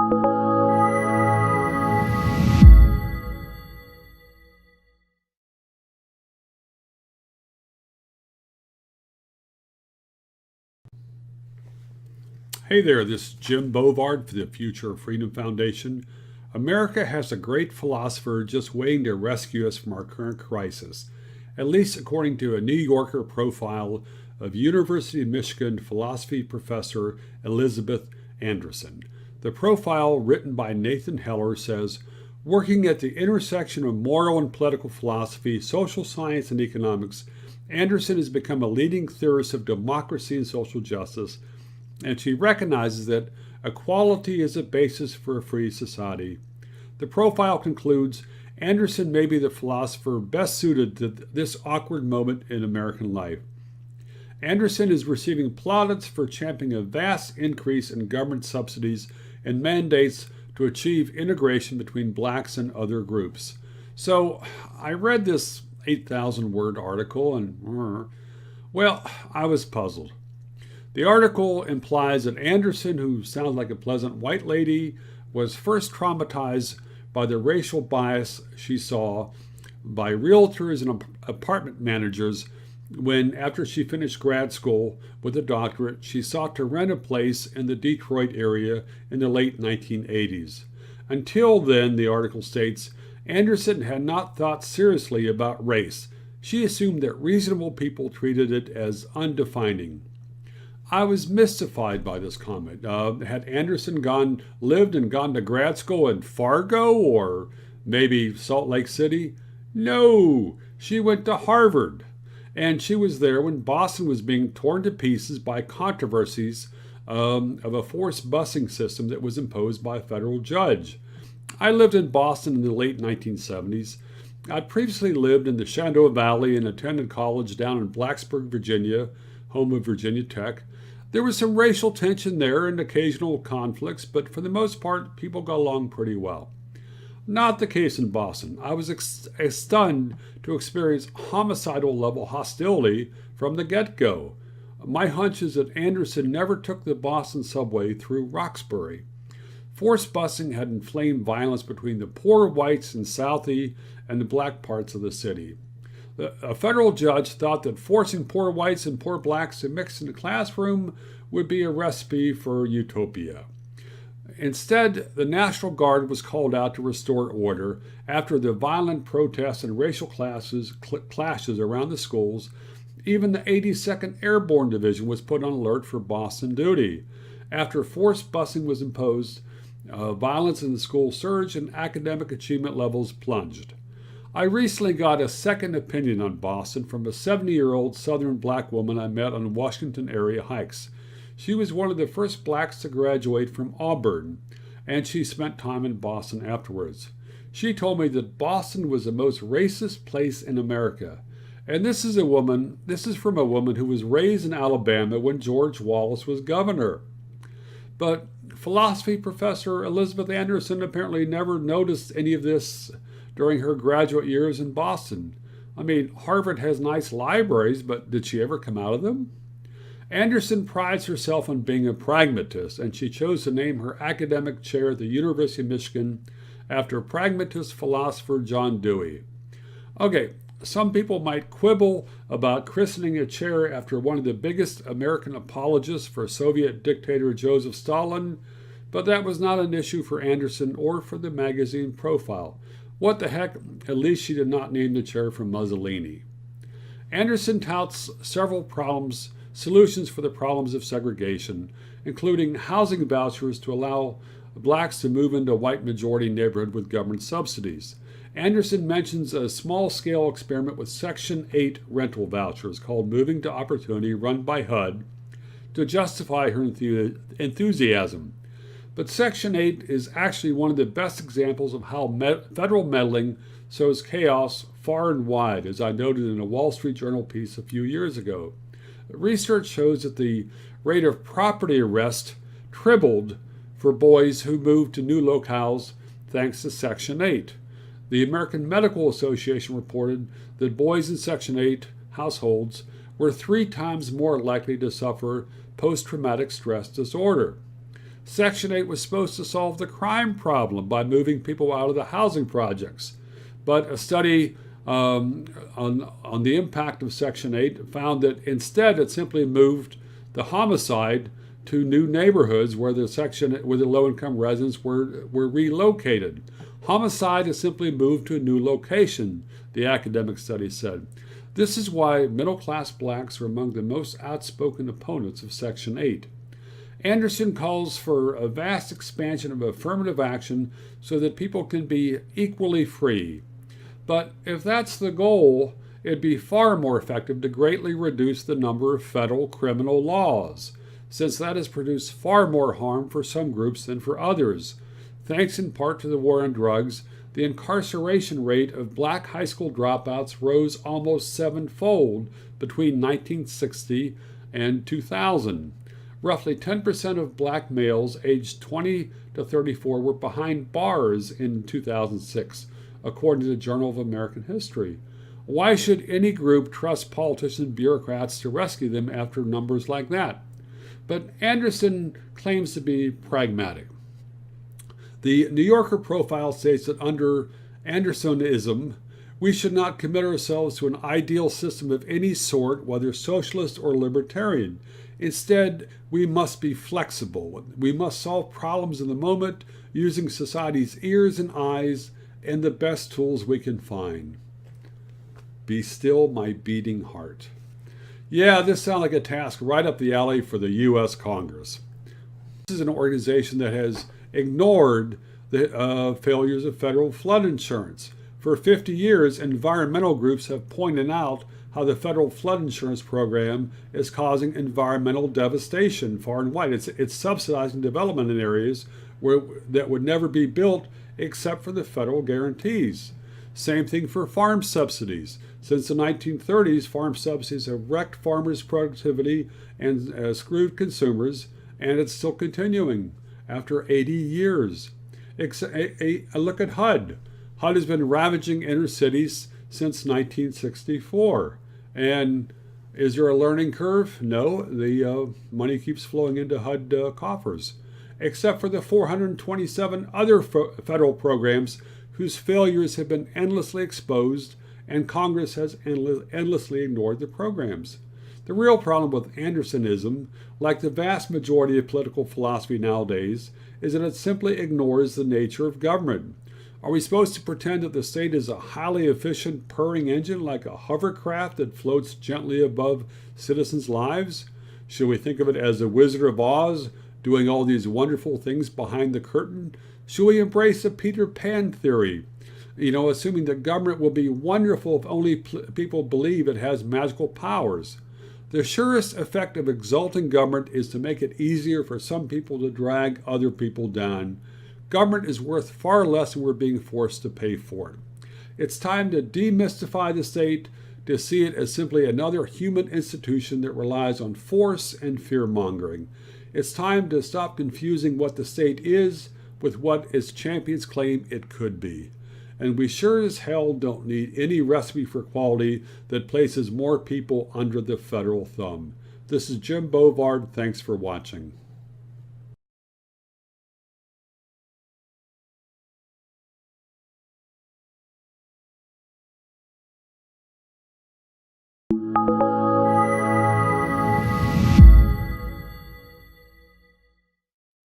Hey there, this is Jim Bovard for the Future of Freedom Foundation. America has a great philosopher just waiting to rescue us from our current crisis, at least according to a New Yorker profile of University of Michigan philosophy professor Elizabeth Anderson. The profile, written by Nathan Heller, says, working at the intersection of moral and political philosophy, social science, and economics, Anderson has become a leading theorist of democracy and social justice, and she recognizes that equality is a basis for a free society. The profile concludes, Anderson may be the philosopher best suited to this awkward moment in American life. Anderson is receiving plaudits for championing a vast increase in government subsidies and mandates to achieve integration between blacks and other groups. So I read this 8,000 word article and, well, I was puzzled. The article implies that Anderson, who sounds like a pleasant white lady, was first traumatized by the racial bias she saw by realtors and apartment managers when, after she finished grad school with a doctorate, she sought to rent a place in the Detroit area in the late 1980s. Until then, the article states, Anderson had not thought seriously about race. She assumed that reasonable people treated it as undefining. I was mystified by this comment. Had Anderson lived and gone to grad school in Fargo or maybe Salt Lake City? No, she went to Harvard. And she was there when Boston was being torn to pieces by controversies of a forced busing system that was imposed by a federal judge. I lived in Boston in the late 1970s. I'd previously lived in the Shenandoah Valley and attended college down in Blacksburg, Virginia, home of Virginia Tech. There was some racial tension there and occasional conflicts, but for the most part, people got along pretty well. Not the case in Boston. I was stunned to experience homicidal level hostility from the get-go. My hunch is that Anderson never took the Boston subway through Roxbury. Forced busing had inflamed violence between the poor whites in Southie and the black parts of the city. A federal judge thought that forcing poor whites and poor blacks to mix in the classroom would be a recipe for utopia. Instead, the National Guard was called out to restore order after the violent protests and racial clashes around the schools. Even the 82nd Airborne Division was put on alert for Boston duty. After forced busing was imposed, violence in the school surged and academic achievement levels plunged. I recently got a second opinion on Boston from a 70-year-old Southern black woman I met on Washington area hikes. She was one of the first blacks to graduate from Auburn, and she spent time in Boston afterwards. She told me that Boston was the most racist place in America. And this is from a woman who was raised in Alabama when George Wallace was governor. But philosophy professor Elizabeth Anderson apparently never noticed any of this during her graduate years in Boston. I mean, Harvard has nice libraries, but did she ever come out of them? Anderson prides herself on being a pragmatist, and she chose to name her academic chair at the University of Michigan after pragmatist philosopher John Dewey. Okay, some people might quibble about christening a chair after one of the biggest American apologists for Soviet dictator Joseph Stalin, but that was not an issue for Anderson or for the magazine profile. What the heck, at least she did not name the chair for Mussolini. Anderson touts several solutions for the problems of segregation, including housing vouchers to allow blacks to move into a white majority neighborhood with government subsidies. Anderson mentions a small-scale experiment with Section 8 rental vouchers called Moving to Opportunity, run by HUD, to justify her enthusiasm. But Section 8 is actually one of the best examples of how federal meddling sows chaos far and wide, as I noted in a Wall Street Journal piece a few years ago. Research shows that the rate of property arrest tripled for boys who moved to new locales thanks to Section 8. The American Medical Association reported that boys in Section 8 households were 3 times more likely to suffer post-traumatic stress disorder. Section 8 was supposed to solve the crime problem by moving people out of the housing projects. But a study on the impact of Section 8 found that instead it simply moved the homicide to new neighborhoods where the low-income residents were relocated. Homicide is simply moved to a new location, the academic study said. This is why middle-class blacks are among the most outspoken opponents of Section 8. Anderson calls for a vast expansion of affirmative action so that people can be equally free. But if that's the goal, it'd be far more effective to greatly reduce the number of federal criminal laws, since that has produced far more harm for some groups than for others. Thanks in part to the war on drugs, the incarceration rate of black high school dropouts rose almost sevenfold between 1960 and 2000. Roughly 10% of black males aged 20 to 34 were behind bars in 2006, according to the Journal of American History. Why should any group trust politicians and bureaucrats to rescue them after numbers like that? But Anderson claims to be pragmatic. The New Yorker profile states that under Andersonism, we should not commit ourselves to an ideal system of any sort, whether socialist or libertarian. Instead, we must be flexible. We must solve problems in the moment using society's ears and eyes and the best tools we can find. Be still, my beating heart. Yeah, this sounds like a task right up the alley for the U.S. Congress. This is an organization that has ignored the failures of federal flood insurance. For 50 years, environmental groups have pointed out how the federal flood insurance program is causing environmental devastation far and wide. It's subsidizing development in areas that would never be built except for the federal guarantees. Same thing for farm subsidies. Since the 1930s, farm subsidies have wrecked farmers' productivity and screwed consumers, and it's still continuing after 80 years. A look at HUD. HUD has been ravaging inner cities since 1964. And is there a learning curve? No, the money keeps flowing into HUD coffers, except for the 427 other federal programs whose failures have been endlessly exposed, and Congress has endlessly ignored the programs. The real problem with Andersonism, like the vast majority of political philosophy nowadays, is that it simply ignores the nature of government. Are we supposed to pretend that the state is a highly efficient purring engine like a hovercraft that floats gently above citizens' lives? Should we think of it as the Wizard of Oz doing all these wonderful things behind the curtain? Should we embrace the Peter Pan theory? Assuming that government will be wonderful if only people believe it has magical powers. The surest effect of exalting government is to make it easier for some people to drag other people down. Government is worth far less than we're being forced to pay for it. It's time to demystify the state, to see it as simply another human institution that relies on force and fear-mongering. It's time to stop confusing what the state is with what its champions claim it could be. And we sure as hell don't need any recipe for quality that places more people under the federal thumb. This is Jim Bovard. Thanks for watching.